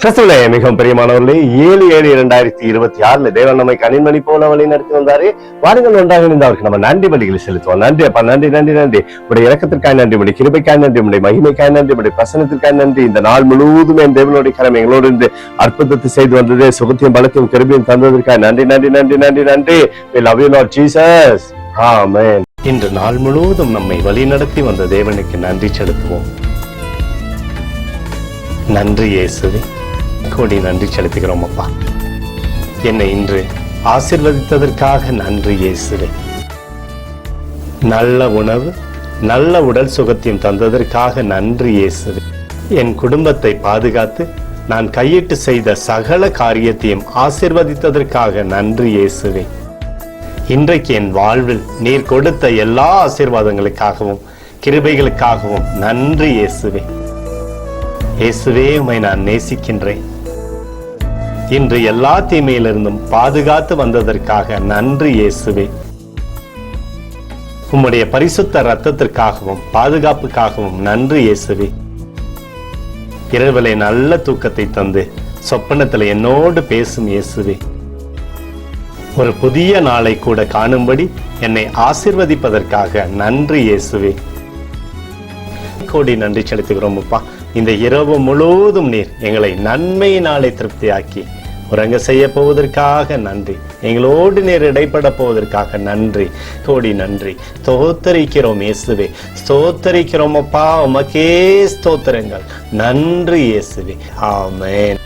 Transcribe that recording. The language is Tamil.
கிறிஸ்துவிலே மிகவும் பிரியமானவர்களே, 7/7/2026 தேவன் நம்மை கனிமணி போல வழி நடத்தி வந்தாரு. வாருங்கள் ஒன்றாக இணைந்து அவருக்கு நம்ம நன்றி பலிகளை செலுத்துவோம். நன்றி அப்பா, நன்றி நன்றி நன்றி. உடைய இரக்கத்திற்காக நன்றி, உடைய கிருபைக்காக நன்றி, உடைய மகிமைக்காக நன்றி, உடைய பிரசனத்திற்காக நன்றி. இந்த நாள் முழுவதும் என் தேவனுடைய கரம் எங்களோடு இருந்து அற்புதத்தை செய்து வந்தது. சுகத்தையும் பலத்தையும் கிருபையும் தந்ததற்காக நன்றி நன்றி நன்றி நன்றி நன்றி. We love you Lord Jesus. ஆமென். இன்று நாள் முழுவதும் நம்மை வழி நடத்தி வந்த தேவனுக்கு நன்றி செலுத்துவோம். நன்றி இயேசுவே, கோடி நன்றி செலுத்துகிறோம் அப்பா. என்னை இன்று ஆசீர்வதித்ததற்காக நன்றி இயேசுவே. நல்ல உணவு, நல்ல உடல் சுகத்தையும் தந்ததற்காக நன்றி இயேசுவே. என் குடும்பத்தை பாதுகாத்து நான் கையிட்டு செய்த சகல காரியத்தையும் ஆசீர்வதித்ததற்காக நன்றி இயேசுவே. இன்றைக்கு என் வாழ்வில் நீர் கொடுத்த எல்லா ஆசீர்வாதங்களுக்காகவும் கிருபைகளுக்காகவும் நன்றி இயேசுவே. இயேசுவே, உம்மை நான் நேசிக்கின்றேன். இன்று எல்லா தீமையிலிருந்தும் பாதுகாத்து வந்ததற்காக நன்றி இயேசுவே. உம்முடைய பரிசுத்த இரத்தத்திற்காகவும் பாதுகாப்புக்காகவும் நன்றி இயேசுவே. இரவிலே நல்ல தூக்கத்தை தந்து சொப்பனத்தில் என்னோடு பேசும் இயேசுவே. ஒரு புதிய நாளை கூட காணும்படி என்னை ஆசீர்வதிப்பதற்காக நன்றி இயேசுவே. கோடி நன்றி செலுத்துகிறோம் அப்பா. இந்த இரவு முழுவதும் நீர் எங்களை நன்மையினாலே திருப்தியாக்கி உறங்க செய்ய போவதற்காக நன்றி. எங்களோடு நீர் இடைப்பட போவதற்காக நன்றி, கோடி நன்றி. ஸ்தோத்தரிக்கிறோம் இயேசுவே, ஸ்தோத்தரிக்கிறோம் அப்பா. உமக்கே ஸ்தோத்திரங்கள். நன்றி இயேசுவே. ஆமென்.